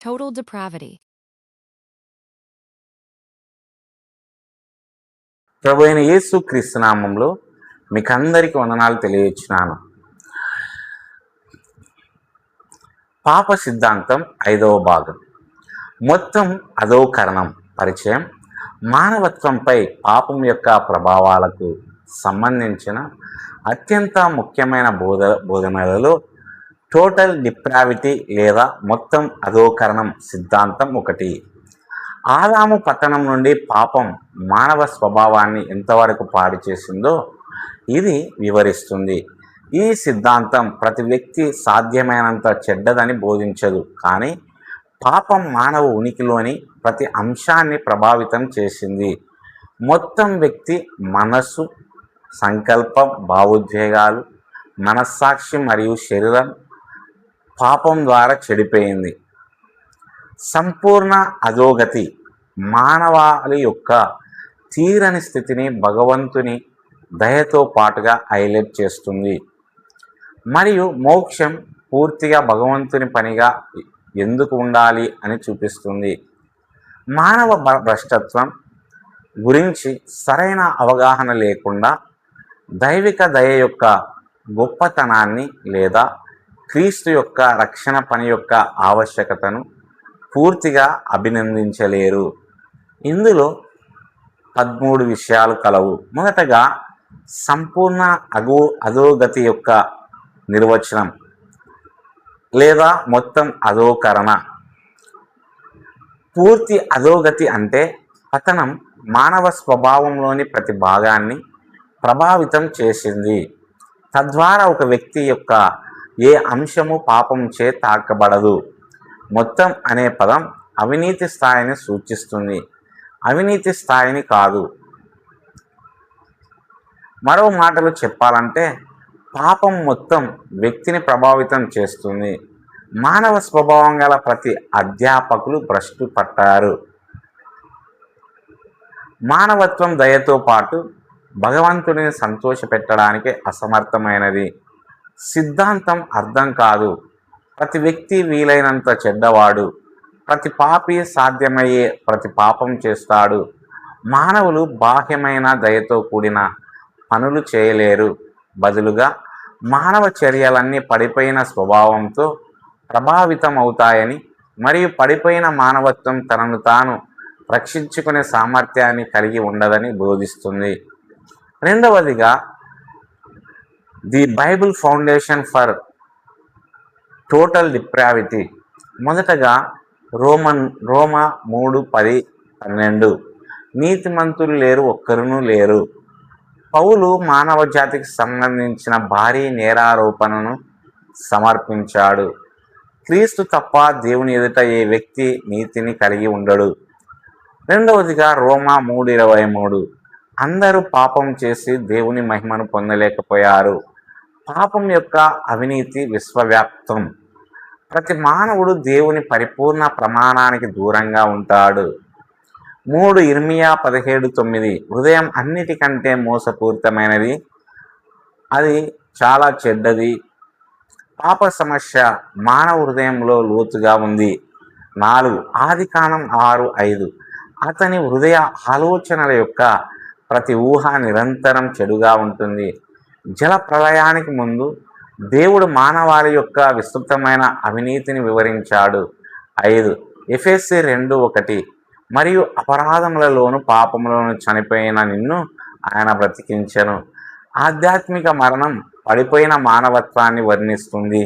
Total depravity. ప్రభు అయిన యేసు క్రీస్తు నామంలో మీకందరికీ వందనాలు తెలియజేస్తున్నాను. పాప సిద్ధాంతం 5వ భాగం. మొత్తం అధోకరణం పరిచయం. మానవత్వంపై పాపం యొక్క ప్రభావాలకు సంబంధించిన అత్యంత ముఖ్యమైన బోధనలలో టోటల్ డిప్రావిటీ లేదా మొత్తం అధోకరణం సిద్ధాంతం ఒకటి. ఆదాము పతనం నుండి పాపం మానవ స్వభావాన్ని ఎంతవరకు పాడు చేసిందో ఇది వివరిస్తుంది. ఈ సిద్ధాంతం ప్రతి వ్యక్తి సాధ్యమైనంత చెడ్డదని బోధించదు, కానీ పాపం మానవ ఉనికిలోని ప్రతి అంశాన్ని ప్రభావితం చేసింది. మొత్తం వ్యక్తి మనస్సు, సంకల్పం, భావోద్వేగాలు, మనస్సాక్షి మరియు శరీరం పాపం ద్వారా చెడిపోయింది. సంపూర్ణ అధోగతి మానవాళి యొక్క తీరని స్థితిని భగవంతుని దయతో పాటుగా హైలైట్ చేస్తుంది మరియు మోక్షం పూర్తిగా భగవంతుని పనిగా ఎందుకు ఉండాలి అని చూపిస్తుంది. మానవ భ్రష్టత్వం గురించి సరైన అవగాహన లేకుండా దైవిక దయ యొక్క గొప్పతనాన్ని లేదా క్రీస్తు యొక్క రక్షణ పని యొక్క ఆవశ్యకతను పూర్తిగా అభినందించలేరు. ఇందులో 13 విషయాలు కలవు. మొదటగా సంపూర్ణ అధోగతి యొక్క నిర్వచనం లేదా మొత్తం అధోకరణ. పూర్తి అధోగతి అంటే పతనం మానవ స్వభావంలోని ప్రతి భాగాన్ని ప్రభావితం చేసింది. తద్వారా ఒక వ్యక్తి యొక్క ఏ అంశము పాపం చే తాకబడదు. మొత్తం అనే పదం అవినీతి స్థాయిని సూచిస్తుంది, అవినీతి స్థాయిని కాదు. మరో మాటలు చెప్పాలంటే పాపం మొత్తం వ్యక్తిని ప్రభావితం చేస్తుంది. మానవ స్వభావం గల ప్రతి అధ్యాపకులు భ్రష్టు పట్టారు. మానవత్వం దయతో పాటు భగవంతుడిని సంతోషపెట్టడానికి అసమర్థమైనది. సిద్ధాంతం అర్థం కాదు. ప్రతి వ్యక్తి వీలైనంత చెడ్డవాడు. ప్రతి పాపి సాధ్యమయ్యే ప్రతి పాపం చేస్తాడు. మానవులు బాహ్యమైన దయతో కూడిన పనులు చేయలేరు. బదులుగా మానవ చర్యలన్నీ పడిపోయిన స్వభావంతో ప్రభావితం అవుతాయని మరియు పడిపోయిన మానవత్వం తనను తాను రక్షించుకునే సామర్థ్యాన్ని కలిగి ఉండదని బోధిస్తుంది. రెండవదిగా the Bible foundation for total depravity. మొదటగా రోమా 3:10-12 నీతిమంతులు లేరు, ఒక్కరునూ లేరు. పౌలు మానవ జాతికి సంబంధించిన భారీ నేరారోపణను సమర్పించాడు. క్రీస్తు తప్ప దేవుని ఎదుట ఏ వ్యక్తి నీతిని కలిగి ఉండడు. రెండవదిగా రోమా 3:23 అందరూ పాపం చేసి దేవుని మహిమను పొందలేకపోయారు. పాపం యొక్క అవినీతి విశ్వవ్యాప్తం. ప్రతి మానవుడు దేవుని పరిపూర్ణ ప్రమాణానికి దూరంగా ఉంటాడు. 3 ఇర్మియా 17:9 హృదయం అన్నిటికంటే మోసపూరితమైనది, అది చాలా చెడ్డది. పాప సమస్య మానవ హృదయంలో లోతుగా ఉంది. 4 ఆదికాండం 6:5 అతని హృదయ ఆలోచనల యొక్క ప్రతి ఊహ నిరంతరం చెడుగా ఉంటుంది. జల ప్రళయానికి ముందు దేవుడు మానవాళి యొక్క విస్తృతమైన అవినీతిని వివరించాడు. 5 ఎఫెసీ 2:1 మరియు అపరాధములలోను పాపములను చనిపోయిన నిన్ను ఆయన బ్రతికించెను. ఆధ్యాత్మిక మరణం పడిపోయిన మానవత్వాన్ని వర్ణిస్తుంది.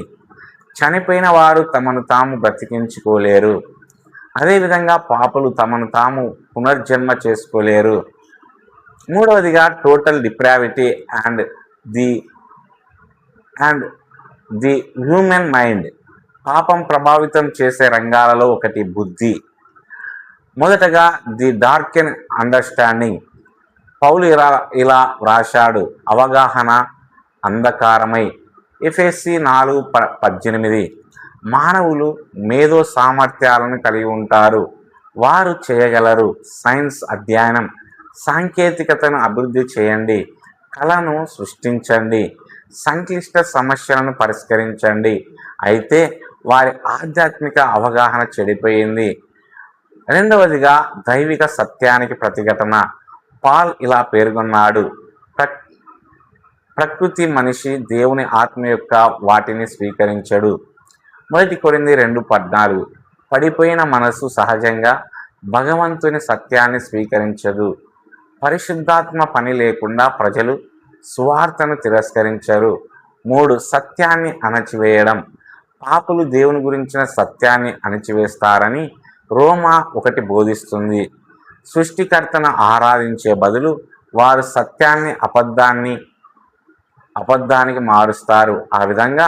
చనిపోయిన వారు తమను తాము బ్రతికించుకోలేరు. అదేవిధంగా పాపులు తమను తాము పునర్జన్మ చేసుకోలేరు. మూడవదిగా total depravity and the human mind. పాపం ప్రభావితం చేసే రంగాలలో ఒకటి బుద్ధి. మొదటగా ది డార్క్ అండ్ అండర్స్టాండింగ్. పౌలు ఇలా వ్రాశాడు, అవగాహన అంధకారమై. ఎఫెసీ 4:18 మానవులు మేధో సామర్థ్యాలను కలిగి ఉంటారు. వారు చేయగలరు. సైన్స్ అధ్యయనం, సాంకేతికతను అభివృద్ధి చేయండి, కళను సృష్టించండి, సంక్లిష్ట సమస్యలను పరిష్కరించండి. అయితే వారి ఆధ్యాత్మిక అవగాహన చెడిపోయింది. రెండవదిగా దైవిక సత్యానికి ప్రతిఘటన. పాల్ ఇలా పేర్కొన్నాడు: ప్రకృతి మనిషి దేవుని ఆత్మ యొక్క వాటిని స్వీకరించడు. 1 కొరింథీ 2:14. పడిపోయిన మనసు సహజంగా భగవంతుని సత్యాన్ని స్వీకరించదు. పరిశుద్ధాత్మ పని లేకుండా ప్రజలు సువార్తను తిరస్కరించరు. 3 సత్యాన్ని అణచివేయడం. పాపులు దేవుని గురించిన సత్యాన్ని అణచివేస్తారని రోమా 1 బోధిస్తుంది. సృష్టికర్తను ఆరాధించే బదులు వారు సత్యాన్ని అబద్ధానికి మారుస్తారు. ఆ విధంగా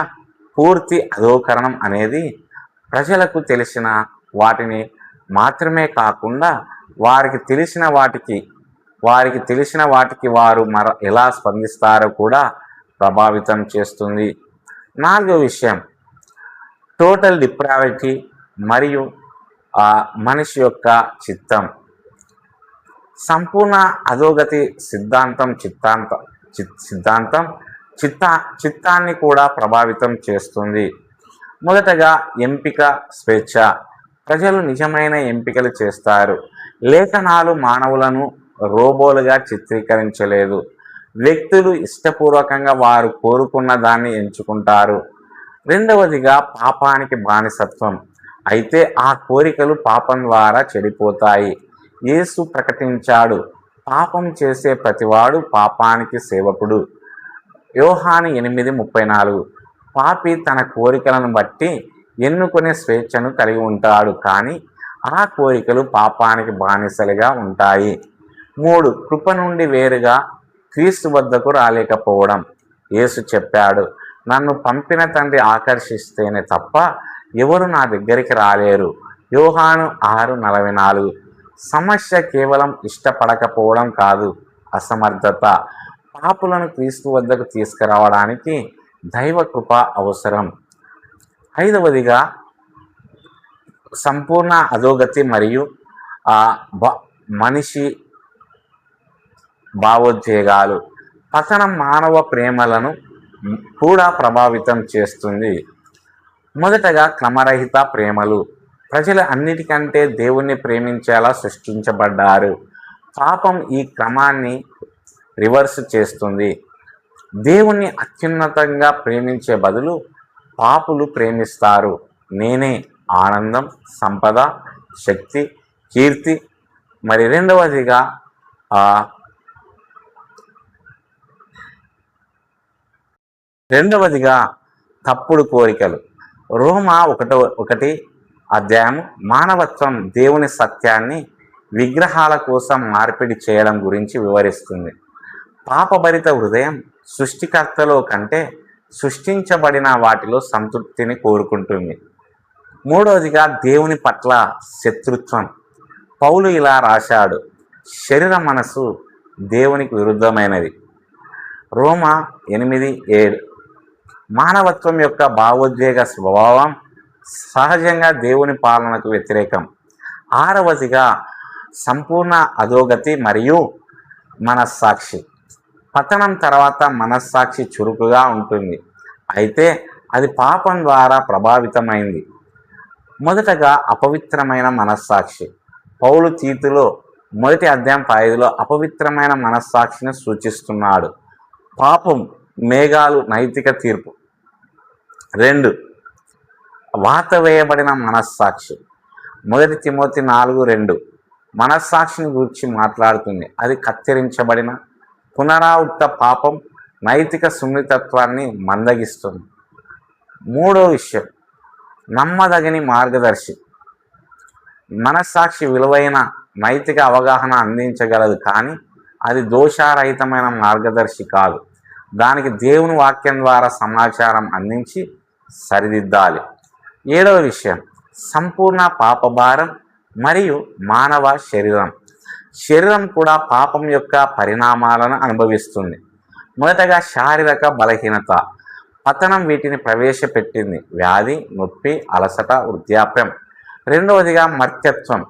పూర్తి అధోకరణం అనేది ప్రజలకు తెలిసిన వాటిని మాత్రమే కాకుండా వారికి తెలిసిన వాటికి వారు ఎలా స్పందిస్తారో కూడా ప్రభావితం చేస్తుంది. 4వ విషయం టోటల్ డిప్రావిటీ మరియు మనిషి యొక్క చిత్తం. సంపూర్ణ అధోగతి చిత్తాన్ని కూడా ప్రభావితం చేస్తుంది. మొదటగా ఎంపిక స్వేచ్ఛ. ప్రజలు నిజమైన ఎంపికలు చేస్తారు. లేఖనాలు మానవులను రోబోలుగా చిత్రీకరించలేదు. వ్యక్తులు ఇష్టపూర్వకంగా వారు కోరుకున్న దాన్ని ఎంచుకుంటారు. రెండవదిగా పాపానికి బానిసత్వం. అయితే ఆ కోరికలు పాపం ద్వారా చెడిపోతాయి. యేసు ప్రకటించాడు: పాపం చేసే ప్రతివాడు పాపానికి సేవకుడు. యోహాను 8:34. పాపి తన కోరికలను బట్టి ఎన్నుకునే స్వేచ్ఛను కలిగి ఉంటాడు, కానీ ఆ కోరికలు పాపానికి బానిసలుగా ఉంటాయి. 3 కృప నుండి వేరుగా క్రీస్తు వద్దకు రాలేకపోవడం. యేసు చెప్పాడు: నన్ను పంపిన తండ్రి ఆకర్షిస్తేనే తప్ప ఎవరు నా దగ్గరికి రాలేరు. యోహాను 6:44. సమస్య కేవలం ఇష్టపడకపోవడం కాదు, అసమర్థత. పాపులను క్రీస్తు వద్దకు తీసుకురావడానికి దైవ కృప అవసరం. 5వదిగా సంపూర్ణ అధోగతి మరియు మనిషి భావోద్వేగాలు. పతనం మానవ ప్రేమలను కూడా ప్రభావితం చేస్తుంది. మొదటగా క్రమరహిత ప్రేమలు. ప్రజలు అన్నిటికంటే దేవుణ్ణి ప్రేమించేలా సృష్టించబడ్డారు. పాపం ఈ క్రమాన్ని రివర్స్ చేస్తుంది. దేవుణ్ణి అత్యున్నతంగా ప్రేమించే బదులు పాపులు ప్రేమిస్తారు నేనే, ఆనందం, సంపద, శక్తి, కీర్తి. మరి రెండవదిగా తప్పుడు కోరికలు. రోమా 1:1 మానవత్వం దేవుని సత్యాన్ని విగ్రహాల కోసం మార్పిడి చేయడం గురించి వివరిస్తుంది. పాపభరిత హృదయం సృష్టికర్తలో కంటే సృష్టించబడిన వాటిలో సంతృప్తిని కోరుకుంటుంది. 3వదిగా దేవుని పట్ల శత్రుత్వం. పౌలు ఇలా రాశాడు: శరీర మనసు దేవునికి విరుద్ధమైనది. రోమా 8:7. మానవత్వం యొక్క భావోద్వేగ స్వభావం సహజంగా దేవుని పాలనకు వ్యతిరేకం. 6వదిగా సంపూర్ణ అధోగతి మరియు మనస్సాక్షి. పతనం తర్వాత మనస్సాక్షి చురుకుగా ఉంటుంది, అయితే అది పాపం ద్వారా ప్రభావితమైంది. మొదటగా అపవిత్రమైన మనస్సాక్షి. పౌలు తీతులో 1:5 అపవిత్రమైన మనస్సాక్షిని సూచిస్తున్నాడు. పాపం మేఘాలు నైతిక తీర్పు. 2 వాత వేయబడిన మనస్సాక్షి. 1 తిమోతి 4:2 మనస్సాక్షిని గురించి మాట్లాడుతుంది. అది కత్తిరించబడిన పునరావృత పాపం నైతిక సున్నితత్వాన్ని మందగిస్తుంది. 3వ విషయం నమ్మదగని మార్గదర్శి. మనస్సాక్షి విలువైన నైతిక అవగాహన అందించగలదు, కానీ అది దోషారహితమైన మార్గదర్శి కాదు. దానికి దేవుని వాక్యం ద్వారా సమాచారం అందించి సరిదిద్దాలి. 7వ విషయం సంపూర్ణ పాపభారం మరియు మానవ శరీరం. శరీరం కూడా పాపం యొక్క పరిణామాలను అనుభవిస్తుంది. మొదటగా శారీరక బలహీనత. పతనం వీటిని ప్రవేశపెట్టింది: వ్యాధి, నొప్పి, అలసట, వృద్ధాప్యం. 2వదిగా మర్త్యత్వం.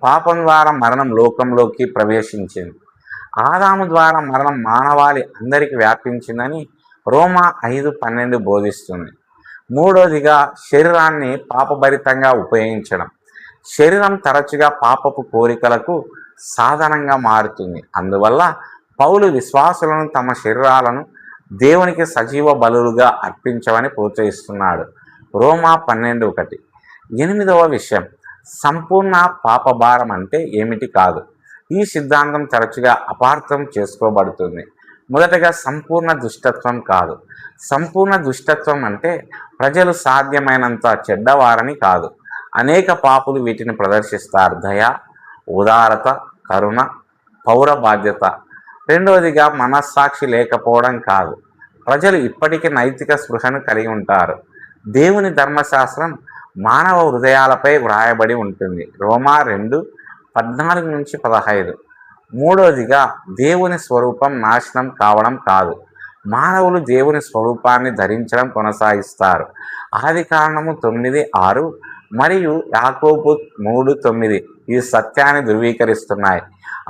పాపం ద్వారా మరణం లోకంలోకి ప్రవేశించింది. ఆదాము ద్వారా మరణం మానవాళి అందరికీ వ్యాపించిందని రోమా 5:12 బోధిస్తుంది. మూడోదిగా శరీరాన్ని పాపభరితంగా ఉపయోగించడం. శరీరం తరచుగా పాపపు కోరికలకు సాధనంగా మారుతుంది. అందువల్ల పౌలు విశ్వాసులను తమ శరీరాలను దేవునికి సజీవ బలులుగా అర్పించమని ప్రోత్సహిస్తున్నాడు. రోమా 12:1. ఎనిమిదవ విషయం, సంపూర్ణ పాపభారం అంటే ఏమిటి కాదు. ఈ సిద్ధాంతం తరచుగా అపార్థం చేసుకోబడుతుంది. మొదటగా సంపూర్ణ దుష్టత్వం కాదు. సంపూర్ణ దుష్టత్వం అంటే ప్రజలు సాధ్యమైనంత చెడ్డవారని కాదు. అనేక పాపులు వీటిని ప్రదర్శిస్తారు. దయ, ఉదారత, కరుణ, పౌర బాధ్యత. రెండవదిగా మనస్సాక్షి లేకపోవడం కాదు. ప్రజలు ఇప్పటికీ నైతిక స్పృహను కలిగి ఉంటారు. దేవుని ధర్మశాస్త్రం మానవ హృదయాలపై వ్రాయబడి ఉంటుంది. రోమా 2:14-15. మూడవదిగా దేవుని స్వరూపం నాశనం కావడం కాదు. మానవులు దేవుని స్వరూపాన్ని ధరించడం కొనసాగిస్తారు. ఆదికాండము 9:6 మరియు యాకోబు 3:9 ఈ సత్యాన్ని ధృవీకరిస్తున్నాయి.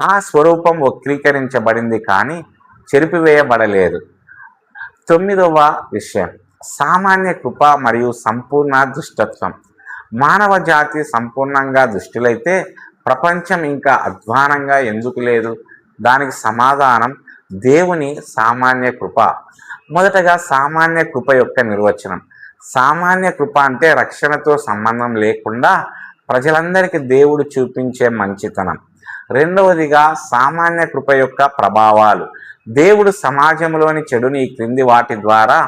ఆ స్వరూపం వక్రీకరించబడింది కానీ చెరిపివేయబడలేదు. 9వ విషయం, సామాన్య కృప మరియు సంపూర్ణ దుష్టత్వం. మానవ జాతి సంపూర్ణంగా దుష్టులైతే ప్రపంచం ఇంకా అధ్వానంగా ఎందుకు లేదు? దానికి సమాధానం దేవుని సామాన్య కృప. మొదటగా సామాన్య కృప యొక్క నిర్వచనం. సామాన్య కృప అంటే రక్షణతో సంబంధం లేకుండా ప్రజలందరికీ దేవుడు చూపించే మంచితనం. రెండవదిగా సామాన్య కృప యొక్క ప్రభావాలు. దేవుడు సమాజంలోని చెడుని ఈ క్రింది వాటి ద్వారా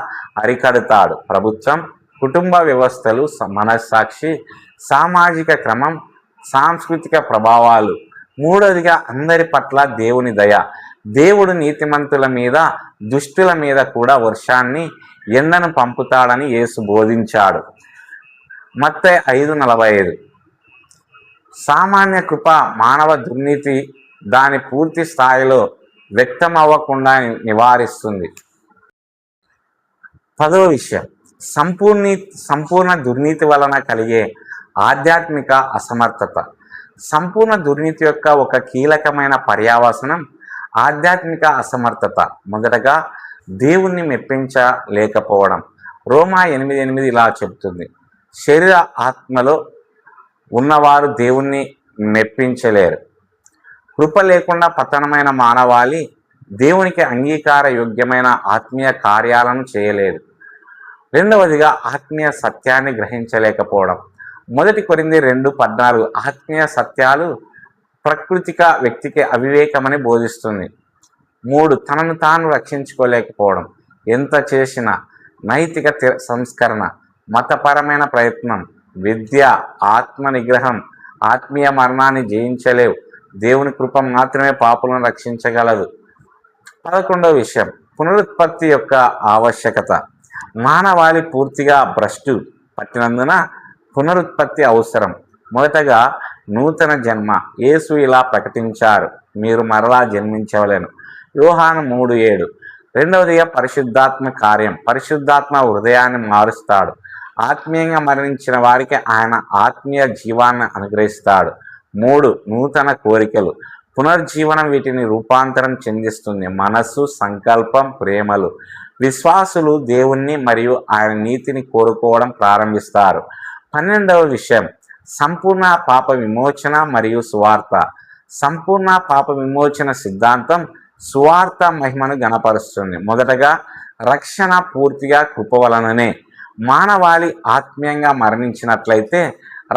అరికడతాడు: ప్రభుత్వం, కుటుంబ వ్యవస్థలు, మనస్సాక్షి, సామాజిక క్రమం, సాంస్కృతిక ప్రభావాలు. మూడవదిగా అందరి పట్ల దేవుని దయ. దేవుడు నీతిమంతుల మీద, దుష్టుల మీద కూడా వర్షాన్ని, ఎండను పంపుతాడని యేసు బోధించాడు. మత్తయి 5:45. సామాన్య కృప మానవ దుర్నీతి దాని పూర్తి స్థాయిలో వ్యక్తమవ్వకుండా నివారిస్తుంది. 10వ విషయం, సంపూర్ణ దుర్నీతి వలన కలిగే ఆధ్యాత్మిక అసమర్థత. సంపూర్ణ దుర్నీతి యొక్క ఒక కీలకమైన పర్యవసానం ఆధ్యాత్మిక అసమర్థత. మొదటగా దేవుణ్ణి మెప్పించలేకపోవడం. రోమా 8:8 ఇలా చెబుతుంది: శరీర ఆత్మలో ఉన్నవారు దేవుణ్ణి మెప్పించలేరు. కృప లేకుండా పతనమైన మానవాళి దేవునికి అంగీకార యోగ్యమైన ఆత్మీయ కార్యాలను చేయలేదు. రెండవదిగా ఆత్మీయ సత్యాన్ని గ్రహించలేకపోవడం. 1 కొరింథీ 2:14 ఆత్మీయ సత్యాలు ప్రకృతిక వ్యక్తికి అవివేకమని బోధిస్తుంది. 3 తనను తాను రక్షించుకోలేకపోవడం. ఎంత చేసినా నైతిక సంస్కరణ, మతపరమైన ప్రయత్నం, విద్య, ఆత్మ నిగ్రహం ఆత్మీయ మరణాన్ని జయించలేవు. దేవుని కృప మాత్రమే పాపులను రక్షించగలదు. 11వ విషయం, పునరుత్పత్తి యొక్క ఆవశ్యకత. మానవాళి పూర్తిగా భ్రష్టు పట్టినందున పునరుత్పత్తి అవసరం. మొదటగా నూతన జన్మ. యేసు ఇలా ప్రకటించారు: మీరు మరలా జన్మించవలెను. యోహాను 3:7. రెండవదిగా పరిశుద్ధాత్మ కార్యం. పరిశుద్ధాత్మ హృదయాన్ని మారుస్తాడు. ఆత్మీయంగా మరణించిన వారికి ఆయన ఆత్మీయ జీవాన్ని అనుగ్రహిస్తాడు. 3 నూతన కోరికలు. పునర్జీవనం వీటిని రూపాంతరం చెందిస్తుంది. మనస్సు, సంకల్పం, ప్రేమలు. విశ్వాసులు దేవుణ్ణి మరియు ఆయన నీతిని కోరుకోవడం ప్రారంభిస్తారు. 12వ విషయం, సంపూర్ణ పాప విమోచన మరియు సువార్త. సంపూర్ణ పాప విమోచన సిద్ధాంతం సువార్త మహిమను గణపరుస్తుంది. మొదటగా రక్షణ పూర్తిగా కృప వలననే. మానవాళి ఆత్మీయంగా మరణించినట్లయితే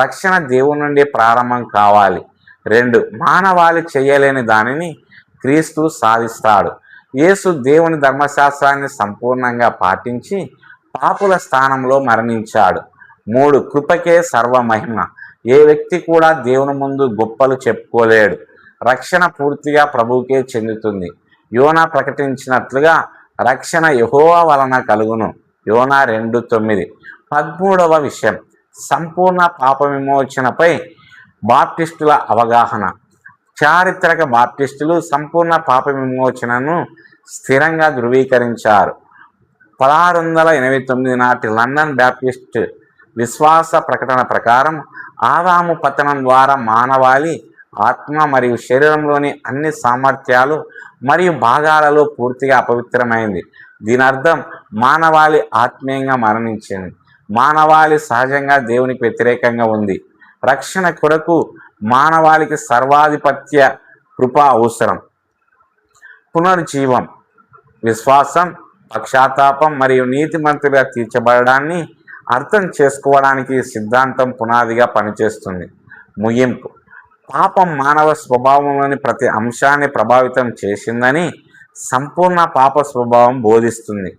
రక్షణ దేవుని నుండి ప్రారంభం కావాలి. 2 మానవాళి చేయలేని దానిని క్రీస్తు సాధిస్తాడు. యేసు దేవుని ధర్మశాస్త్రాన్ని సంపూర్ణంగా పాటించి పాపుల స్థానంలో మరణించాడు. 3 కృపకే సర్వ మహిమ. ఏ వ్యక్తి కూడా దేవుని ముందు గొప్పలు చెప్పుకోలేడు. రక్షణ పూర్తిగా ప్రభువుకే చెందుతుంది. యోనా ప్రకటించినట్లుగా రక్షణ యెహోవా వలన కలుగును. యోనా 2:9. 13వ విషయం, సంపూర్ణ పాప విమోచనపై బాప్టిస్టుల అవగాహన. చారిత్రక బాప్టిస్టులు సంపూర్ణ పాప విమోచనను స్థిరంగా ధృవీకరించారు. 1689 నాటి లండన్ బ్యాప్టిస్ట్ విశ్వాస ప్రకటన ప్రకారం ఆదాము పతనం ద్వారా మానవాళి ఆత్మ మరియు శరీరంలోని అన్ని సామర్థ్యాలు మరియు భాగాలలో పూర్తిగా అపవిత్రమైంది. దీని అర్థం మానవాళి ఆత్మీయంగా మరణించింది. మానవాళి సహజంగా దేవునికి వ్యతిరేకంగా ఉంది. రక్షణ కొరకు మానవాళికి సర్వాధిపత్య కృప అవసరం. పునరుజ్జీవం, విశ్వాసం, పశ్చాత్తాపం మరియు నీతిమంతులుగా తీర్చబడడాన్ని అర్థం చేసుకోవడానికి సిద్ధాంతం పునాదిగా పనిచేస్తుంది. ముగింపు: పాపం మానవ స్వభావంలోని ప్రతి అంశాన్ని ప్రభావితం చేసిందని సంపూర్ణ పాప స్వభావం బోధిస్తుంది.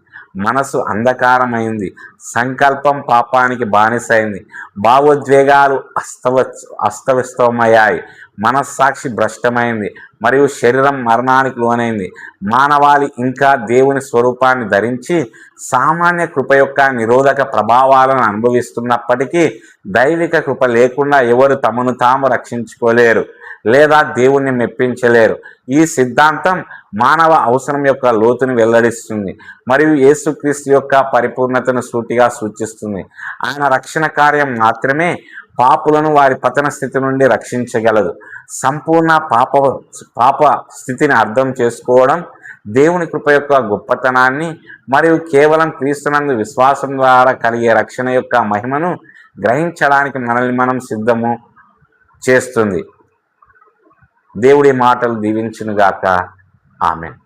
మనసు అంధకారమైంది, సంకల్పం పాపానికి బానిసైంది, భావోద్వేగాలు అస్తవ్యస్తమయ్యాయి, మనస్సాక్షి భ్రష్టమైంది మరియు శరీరం మరణానికి లోనైంది. మానవాళి ఇంకా దేవుని స్వరూపాన్ని ధరించి సామాన్య కృప యొక్క నిరోధక ప్రభావాలను అనుభవిస్తున్నప్పటికీ దైవిక కృప లేకుండా ఎవరు తమను తాము రక్షించుకోలేరు లేదా దేవుణ్ణి మెప్పించలేరు. ఈ సిద్ధాంతం మానవ అవసరం యొక్క లోతును వెల్లడిస్తుంది మరియు యేసుక్రీస్తు యొక్క పరిపూర్ణతను సూటిగా సూచిస్తుంది. ఆయన రక్షణ కార్యం మాత్రమే పాపులను వారి పతన స్థితి నుండి రక్షించగలదు. సంపూర్ణ పాప స్థితిని అర్థం చేసుకోవడం, దేవుని కృప యొక్క గొప్పతనాన్ని మరియు కేవలం క్రీస్తునందు విశ్వాసం ద్వారా కలిగే రక్షణ యొక్క మహిమను గ్రహించడానికి మనల్ని మనం సిద్ధము చేస్తుంది. దేవుడి మాటలు దీవించునుగాక. ఆమేన్.